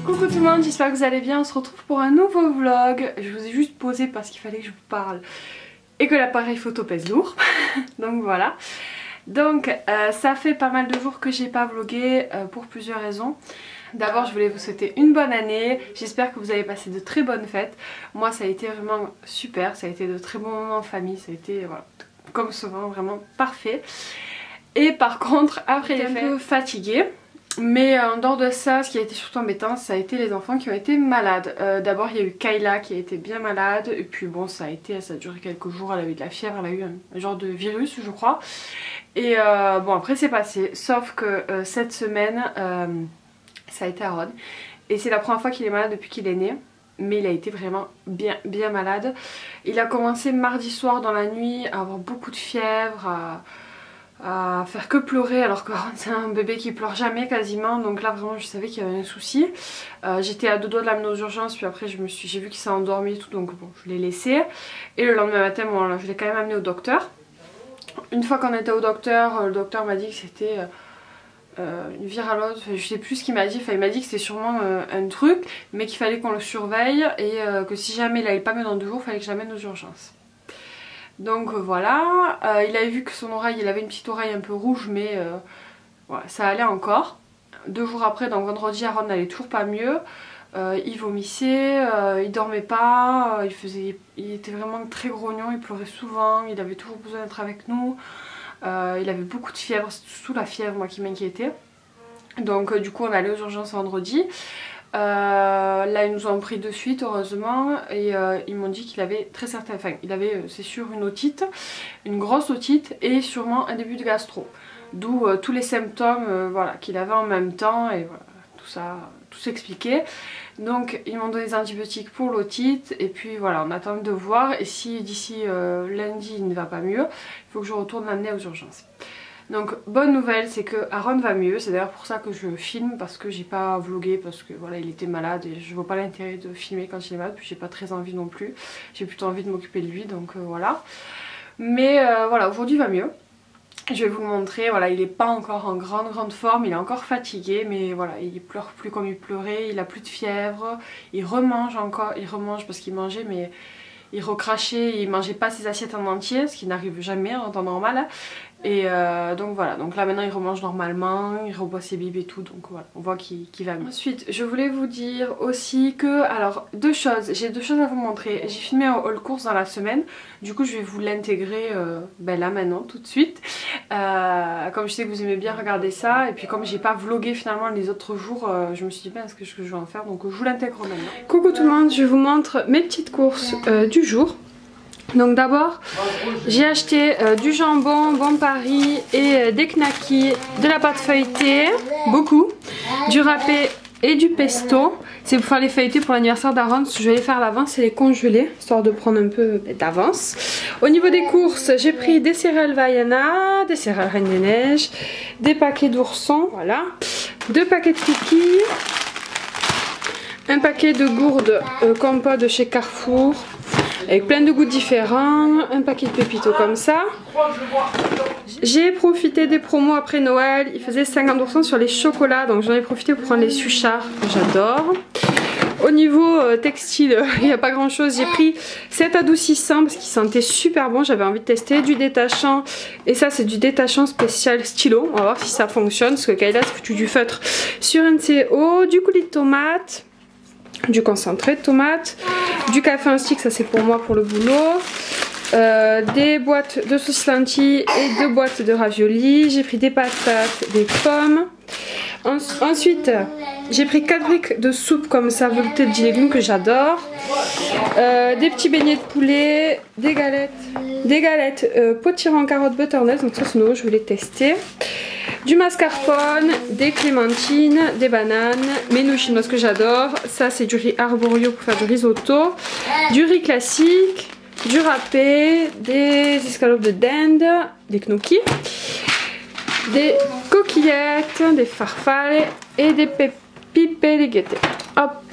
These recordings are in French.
Coucou tout le monde, j'espère que vous allez bien, on se retrouve pour un nouveau vlog. Je vous ai juste posé parce qu'il fallait que je vous parle et que l'appareil photo pèse lourd. Donc voilà. Donc ça fait pas mal de jours que j'ai pas vlogué pour plusieurs raisons. D'abord je voulais vous souhaiter une bonne année, j'espère que vous avez passé de très bonnes fêtes. Moi ça a été vraiment super, ça a été de très bons moments en famille, ça a été voilà, comme souvent vraiment parfait. Et par contre après les fêtes, un peu fatiguée. Mais en dehors de ça, ce qui a été surtout embêtant, ça a été les enfants qui ont été malades. D'abord il y a eu Kayla qui a été bien malade, et puis bon ça a duré quelques jours, elle a eu de la fièvre, elle a eu un genre de virus je crois. Et bon après c'est passé, sauf que cette semaine ça a été Aaron. Et c'est la première fois qu'il est malade depuis qu'il est né, mais il a été vraiment bien malade. Il a commencé mardi soir dans la nuit à avoir beaucoup de fièvre, à faire que pleurer, alors que c'est un bébé qui pleure jamais quasiment, donc là vraiment je savais qu'il y avait un souci. J'étais à deux doigts de l'amener aux urgences, puis après j'ai vu qu'il s'est endormi et tout, donc bon je l'ai laissé. Et le lendemain matin bon, je l'ai quand même amené au docteur. Une fois qu'on était au docteur, le docteur m'a dit que c'était une viralose, je sais plus ce qu'il m'a dit, enfin, il m'a dit que c'était sûrement un truc, mais qu'il fallait qu'on le surveille et que si jamais il allait pas mieux dans 2 jours, il fallait que je l'amène aux urgences. Donc voilà, il avait vu que son oreille, il avait une petite oreille un peu rouge, mais voilà, ça allait encore. 2 jours après, donc vendredi, Aaron n'allait toujours pas mieux. Il vomissait, il dormait pas, il était vraiment très grognon, il pleurait souvent, il avait toujours besoin d'être avec nous. Il avait beaucoup de fièvre, c'est surtout la fièvre moi qui m'inquiétait. Donc du coup on allait aux urgences vendredi. Là ils nous ont pris de suite heureusement et ils m'ont dit qu'il avait très certainement, enfin il avait c'est sûr une otite, une grosse otite et sûrement un début de gastro. D'où tous les symptômes voilà, qu'il avait en même temps et voilà, tout ça, tout s'expliquait. Donc ils m'ont donné des antibiotiques pour l'otite et puis voilà on attend de voir et si d'ici lundi il ne va pas mieux, il faut que je retourne l'amener aux urgences. Donc bonne nouvelle c'est que Aaron va mieux, c'est d'ailleurs pour ça que je filme parce que j'ai pas vlogué parce que voilà il était malade et je vois pas l'intérêt de filmer quand il est malade puis j'ai pas très envie non plus, j'ai plutôt envie de m'occuper de lui donc voilà. Mais voilà aujourd'hui il va mieux, je vais vous le montrer, voilà il est pas encore en grande forme, il est encore fatigué mais voilà il pleure plus comme il pleurait, il a plus de fièvre, il remange encore, il remange parce qu'il mangeait mais il recrachait, il mangeait pas ses assiettes en entier, ce qui n'arrive jamais en temps normal. Et donc voilà, donc là maintenant il remange normalement, il reboit ses bibes et tout, donc voilà, on voit qu'il va mieux. Ensuite, je voulais vous dire aussi que, alors j'ai deux choses à vous montrer. J'ai filmé un haul course dans la semaine, du coup je vais vous l'intégrer là maintenant, tout de suite. Comme je sais que vous aimez bien regarder ça, et puis comme j'ai pas vlogué finalement les autres jours, je me suis dit ben est-ce que je vais en faire, donc je vous l'intègre maintenant. Coucou tout le monde, je vous montre mes petites courses du jour. Donc d'abord j'ai acheté du jambon Bon Paris et des knackis, de la pâte feuilletée, beaucoup, du râpé et du pesto. C'est pour faire les feuilletés pour l'anniversaire d'Aaron, je vais les faire à l'avance et les congeler, histoire de prendre un peu d'avance. Au niveau des courses, j'ai pris des céréales Vaiana, des céréales Reine des Neiges, des paquets d'oursons, voilà, 2 paquets de cookies, un paquet de gourdes compote de chez Carrefour, avec plein de goûts différents, un paquet de pépitos comme ça. J'ai profité des promos après Noël, il faisait 50% sur les chocolats, donc j'en ai profité pour prendre les suchards, j'adore. Au niveau textile, il n'y a pas grand chose, j'ai pris cet adoucissant parce qu'il sentait super bon, j'avais envie de tester, du détachant, et ça c'est du détachant spécial stylo, on va voir si ça fonctionne, parce que Kayla s'est foutu du feutre sur un CO, du coulis de tomate, du concentré de tomate, du café en stick, ça c'est pour moi pour le boulot, des boîtes de sauce lentilles et 2 boîtes de raviolis, j'ai pris des patates, des pommes. Ensuite j'ai pris 4 briques de soupe comme ça veloutée de 10 légumes que j'adore, des petits beignets de poulet, des galettes potiron carottes butternut, donc ça c'est nouveau, je voulais tester. Du mascarpone, des clémentines, des bananes, mes nouilles chinoises que j'adore. Ça c'est du riz arborio pour faire du risotto. Du riz classique, du râpé, des escalopes de dinde, des gnocchis, des coquillettes, des farfales et des pipes lighetées. Hop.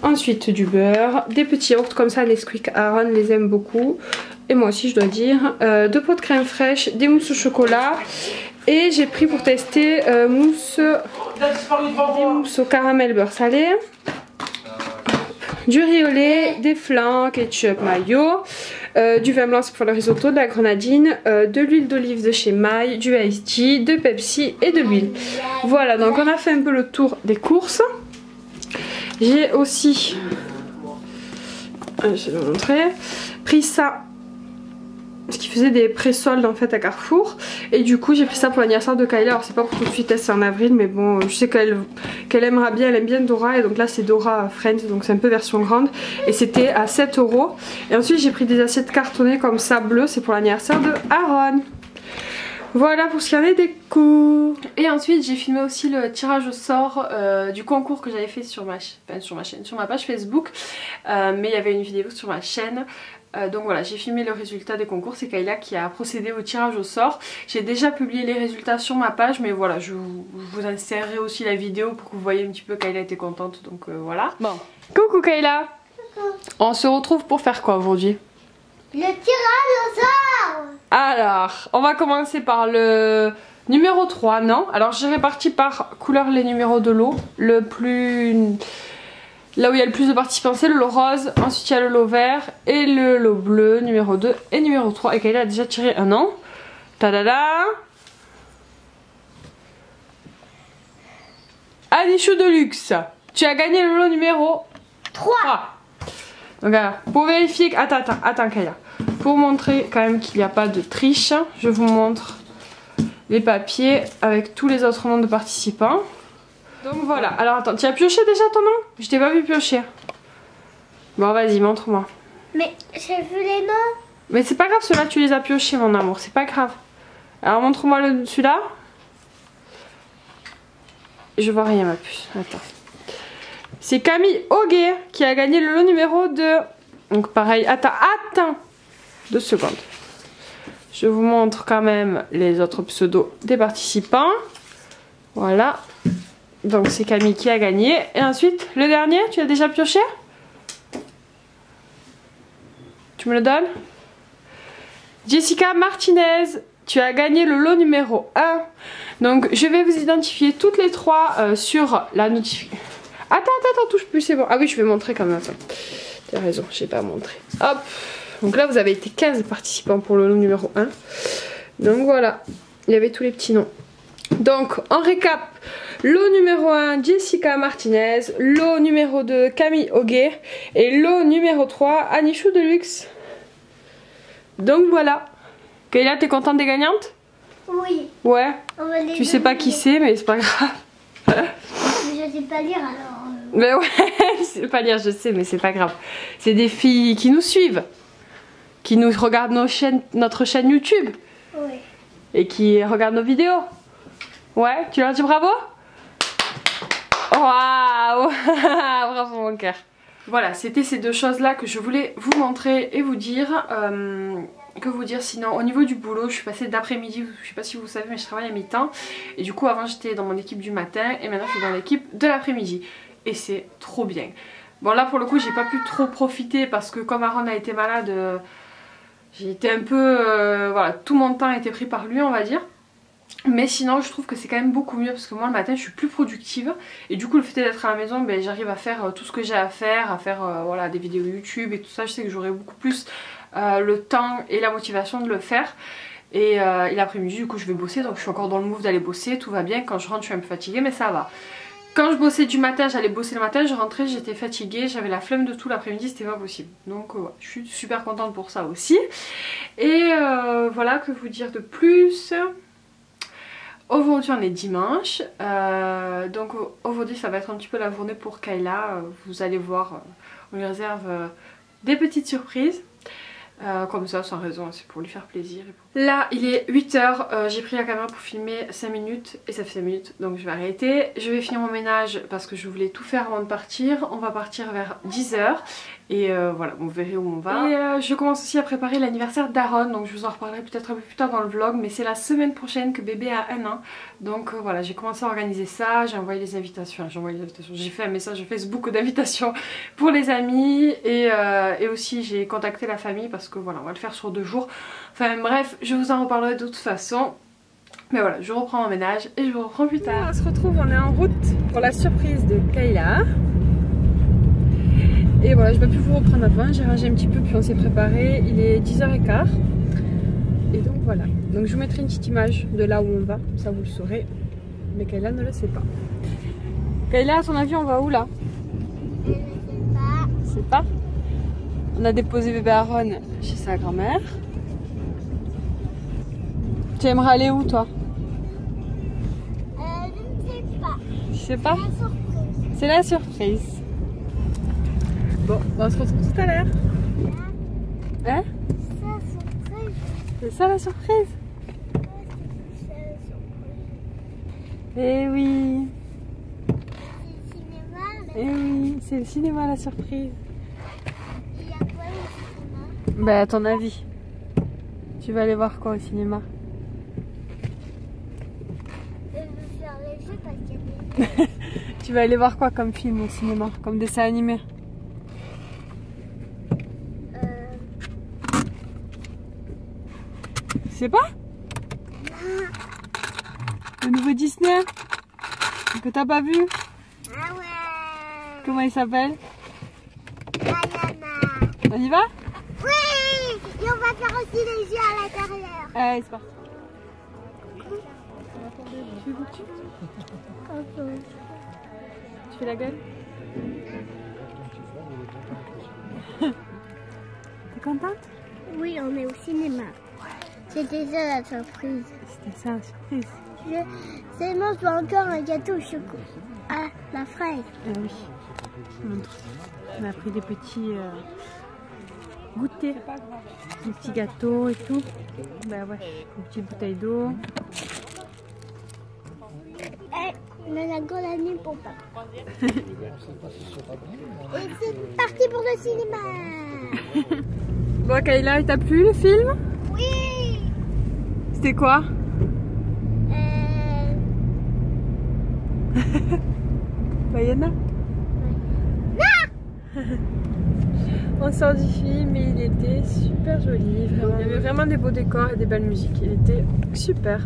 Ensuite du beurre, des petits yaourts comme ça, les Squeak Aaron les aime beaucoup. Et moi aussi je dois dire. 2 pots de crème fraîche, des mousses au chocolat. Et j'ai pris pour tester mousse au caramel beurre salé. du riz au lait, des flancs, ketchup, mayo, du vin blanc pour le risotto, de la grenadine, de l'huile d'olive de chez Maille, du iced tea, de Pepsi et de l'huile. Voilà, donc on a fait un peu le tour des courses. J'ai aussi, je vais vous montrer, pris ça. Parce qu'ils faisaient des pré-soldes en fait à Carrefour. Et du coup j'ai pris ça pour l'anniversaire de Kayla. Alors c'est pas pour tout de suite, c'est en avril. Mais bon, je sais qu'elle aimera bien, elle aime bien Dora. Et donc là c'est Dora Friends, donc c'est un peu version grande. Et c'était à 7 €. Et ensuite j'ai pris des assiettes cartonnées comme ça bleues. C'est pour l'anniversaire de Aaron. Voilà pour ce qui en est des cours. Et ensuite j'ai filmé aussi le tirage au sort du concours que j'avais fait sur ma page Facebook. Mais il y avait une vidéo sur ma chaîne. Donc voilà, j'ai filmé le résultat des concours, c'est Kayla qui a procédé au tirage au sort. J'ai déjà publié les résultats sur ma page, mais voilà, je vous insérerai aussi la vidéo pour que vous voyez un petit peu Kayla était contente, donc voilà. Bon, coucou Kayla. Coucou. On se retrouve pour faire quoi aujourd'hui? Le tirage au sort. Alors, on va commencer par le numéro 3, non? Alors j'ai réparti par couleur les numéros de lot, le plus... Là où il y a le plus de participants c'est le lot rose, ensuite il y a le lot vert et le lot bleu, numéro 2 et numéro 3. Et Kayla a déjà tiré un nom. Tadada! Anichou de luxe, tu as gagné le lot numéro 3. Donc voilà, pour vérifier... Attends Kayla. Pour montrer quand même qu'il n'y a pas de triche, je vous montre les papiers avec tous les autres noms de participants. Donc voilà, alors attends, tu as pioché déjà ton nom? Je t'ai pas vu piocher. Bon vas-y, montre-moi. Mais j'ai vu les noms. Mais c'est pas grave, ceux-là tu les as piochés mon amour, c'est pas grave. Alors montre-moi celui-là. Je vois rien ma puce, attends. C'est Camille Auguet qui a gagné le lot numéro 2. Donc pareil, attends 2 secondes. Je vous montre quand même les autres pseudos des participants. Voilà. Donc c'est Camille qui a gagné. Et ensuite, le dernier, tu as déjà pioché? Tu me le donnes? Jessica Martinez, tu as gagné le lot numéro 1. Donc je vais vous identifier toutes les trois sur la notification. Attends, touche plus, c'est bon. Ah oui, je vais montrer quand même. Tu as raison, je n'ai pas montré. Hop. Donc là, vous avez été 15 participants pour le lot numéro 1. Donc voilà, il y avait tous les petits noms. Donc, en récap, lot numéro 1, Jessica Martinez, lot numéro 2, Camille Auguet, et lot numéro 3, Anichou de luxe. Donc voilà. Kayla, t'es contente des gagnantes? Oui. Ouais. Tu sais pas qui c'est, mais c'est pas grave. Mais je sais pas lire alors. Mais ouais, je sais pas lire, je sais, mais c'est pas grave. C'est des filles qui nous suivent, qui nous regardent notre chaîne YouTube. Oui. Et qui regardent nos vidéos. Ouais, tu leur dis bravo? Waouh. Bravo mon cœur. Voilà, c'était ces deux choses là que je voulais vous montrer et vous dire. Que vous dire sinon, au niveau du boulot, je suis passée d'après-midi, je sais pas si vous savez mais je travaille à mi-temps. Et du coup avant j'étais dans mon équipe du matin et maintenant je suis dans l'équipe de l'après-midi. Et c'est trop bien. Bon là pour le coup j'ai pas pu trop profiter parce que comme Aaron a été malade, j'ai été un peu... voilà, tout mon temps a été pris par lui on va dire. Mais sinon je trouve que c'est quand même beaucoup mieux parce que moi le matin je suis plus productive. Et du coup le fait d'être à la maison, ben, j'arrive à faire tout ce que j'ai à faire voilà, des vidéos YouTube et tout ça. Je sais que j'aurai beaucoup plus le temps et la motivation de le faire. Et l'après-midi du coup je vais bosser, donc je suis encore dans le move d'aller bosser, tout va bien. Quand je rentre je suis un peu fatiguée mais ça va. Quand je bossais du matin, j'allais bosser le matin, je rentrais, j'étais fatiguée, j'avais la flemme de tout l'après-midi, c'était pas possible. Donc ouais, je suis super contente pour ça aussi. Et voilà, que vous dire de plus. Aujourd'hui on est dimanche, donc aujourd'hui ça va être un petit peu la journée pour Kayla. Vous allez voir, on lui réserve des petites surprises. Comme ça sans raison, c'est pour lui faire plaisir. Là il est 8 h, j'ai pris la caméra pour filmer 5 minutes et ça fait 5 minutes donc je vais arrêter. Je vais finir mon ménage parce que je voulais tout faire avant de partir. On va partir vers 10 h et voilà, vous verrez où on va. Et je commence aussi à préparer l'anniversaire d'Aaron, donc je vous en reparlerai peut-être un peu plus tard dans le vlog, mais c'est la semaine prochaine que bébé a 1 an. Donc voilà, j'ai commencé à organiser ça, j'ai envoyé les invitations, j'ai fait un message Facebook d'invitation pour les amis et aussi j'ai contacté la famille parce que voilà, on va le faire sur 2 jours. Enfin bref, je vous en reparlerai de toute façon. Mais voilà, je reprends mon ménage et je vous reprends plus tard. On se retrouve, on est en route pour la surprise de Kayla. Et voilà, je ne vais plus vous reprendre avant, j'ai rangé un petit peu puis on s'est préparé, il est 10h15. Et donc voilà, donc je vous mettrai une petite image de là où on va, ça vous le saurez. Mais Kayla ne le sait pas. Kayla, à ton avis, on va où là? Je ne sais pas. Je sais pas. On a déposé bébé Aaron chez sa grand-mère. Tu aimerais aller où toi? Je ne sais pas. Je sais pas. La surprise. C'est la surprise. Bon, on se retrouve tout à l'heure. Hein? La surprise. C'est ça la surprise? C'est la surprise. Eh oui. C'est le cinéma. Eh oui, c'est le cinéma la surprise. Il y a quoi au cinéma? Bah à ton avis, tu vas aller voir quoi au cinéma? Je veux faire les jeux parce qu'il y a des... Tu vas aller voir quoi comme film au cinéma? Comme dessin animé? Tu sais pas? Le nouveau Disney que t'as pas vu? Ah ouais. Comment il s'appelle? Banana. On y va? Oui. Et on va faire aussi les jeux à l'intérieur. Allez, c'est parti. Tu fais boucle? Tu fais la gueule? T'es contente? Oui, on est au cinéma. C'était ça la surprise. C'était ça la surprise. Seulement, je veux encore un gâteau au chocolat. Ah, la fraise. Ah oui. Je montre. On a pris des petits goûters. Des petits gâteaux et tout. Bah ouais, une petite bouteille d'eau. On a la grande année pour papa. Et c'est parti pour le cinéma. Bon Kayla, il t'a plu le film? Oui. C'était quoi? Bayana? On sort du film et il était super joli. Vraiment. Il y avait vraiment des beaux décors et des belles musiques. Il était super.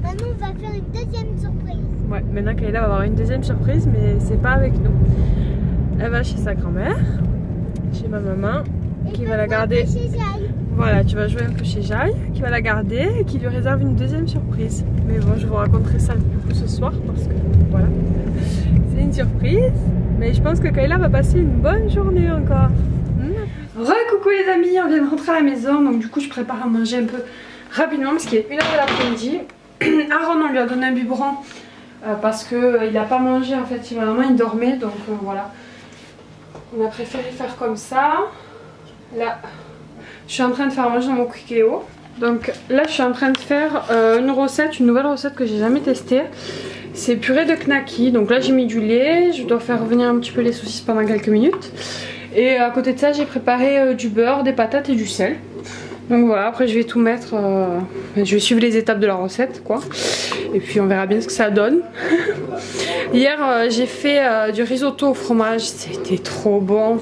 Maintenant, on va faire une deuxième surprise. Ouais, maintenant Kayla va avoir une deuxième surprise, mais c'est pas avec nous. Elle va chez sa grand-mère, chez ma maman, qui va la garder. Chez Jaï. Voilà, tu vas jouer un peu chez Jaï, qui va la garder et qui lui réserve une deuxième surprise. Mais bon, je vous raconterai ça du coup ce soir parce que voilà, c'est une surprise. Mais je pense que Kayla va passer une bonne journée encore. Coucou les amis, on vient de rentrer à la maison, donc du coup je prépare à manger un peu rapidement parce qu'il est 1h de l'après-midi. Aaron, on lui a donné un biberon parce qu'il n'a pas mangé en fait, il dormait, donc voilà. On a préféré faire comme ça. Là, je suis en train de faire manger mon Cookéo. Donc là, je suis en train de faire une nouvelle recette que j'ai jamais testée. C'est purée de knacky. Donc là, j'ai mis du lait. Je dois faire revenir un petit peu les saucisses pendant quelques minutes. Et à côté de ça, j'ai préparé du beurre, des patates et du sel. Donc voilà, après je vais tout mettre, je vais suivre les étapes de la recette quoi. Et puis on verra bien ce que ça donne. Hier j'ai fait du risotto au fromage, c'était trop bon.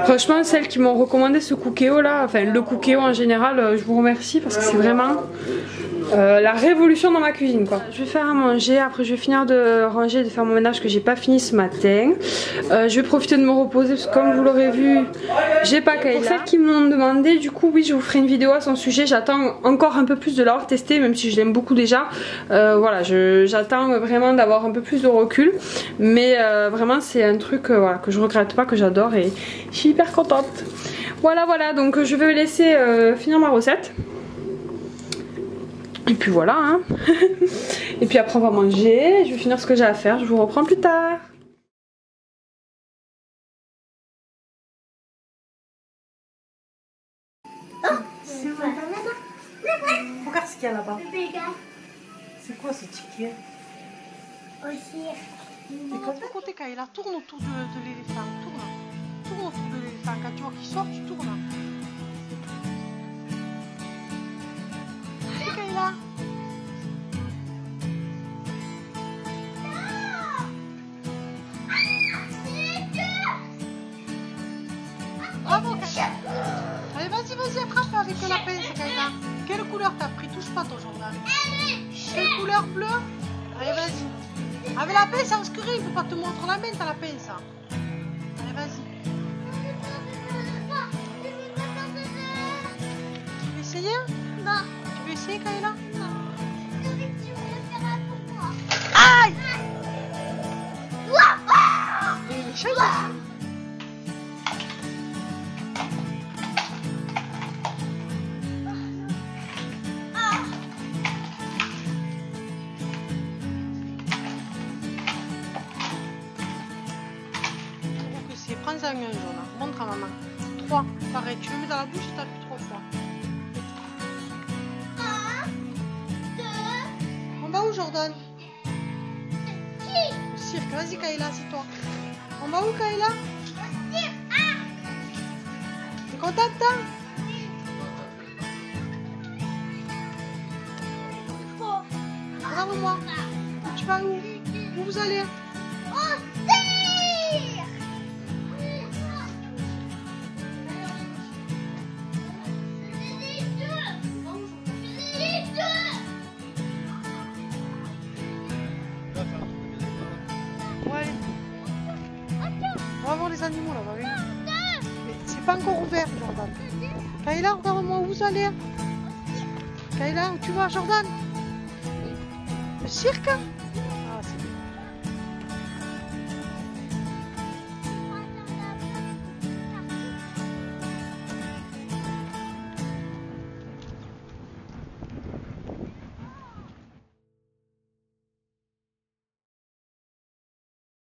Franchement celles qui m'ont recommandé ce Cookéo là, enfin le Cookéo en général, je vous remercie parce que c'est vraiment la révolution dans ma cuisine quoi. Je vais faire à manger, après je vais finir de ranger, de faire mon ménage que j'ai pas fini ce matin. Je vais profiter de me reposer parce que comme vous l'aurez vu, j'ai pas Kayla. Pour celles qui m'ont demandé, du coup oui je vous ferai une vidéo à son sujet. J'attends encore un peu plus de l'avoir testé, même si je l'aime beaucoup déjà. Voilà, j'attends vraiment d'avoir un peu plus de recul. Mais vraiment c'est un truc voilà, que je regrette pas, que j'adore et je suis hyper contente. Voilà, donc je vais laisser finir ma recette. Et puis voilà hein. Et puis après on va manger, je vais finir ce que j'ai à faire, je vous reprends plus tard. C'est quoi? Regarde ce qu'il y a là-bas. C'est quoi ce ticket? Aussi. Et quand tu côté Kayla, tourne autour de l'éléphant, tourne autour de l'éléphant. Quand tu vois qu'il sort, tu tournes. C'est Kayla. Bravo Kayla. Allez, vas-y, attrape avec la pince Kayla. Quelle couleur t'as pris? Touche pas ton journal. Quelle couleur? Bleue? Allez, vas-y. Avec la pince, en scuré, il ne faut pas te montrer la main, t'as la pince. Allez, essayer, Kayla? Aïe! Et Michel aussi. Prends-en un jaune, montre à maman. 3, pareil, tu le mets dans la bouche et t'appuies 3 fois. 1, 2. On va où, Jordan? Au cirque. Vas-y, Kayla, c'est toi. On va où, Kayla? Au cirque. T'es contente, hein? Regarde-moi. Tu vas où? Où vous allez? Au cirque. Ouais. On va voir les animaux là-bas, oui. Mais c'est pas encore ouvert, Jordan. Kayla, regarde-moi, où vous allez? Kayla, où tu vas, Jordan? Le cirque?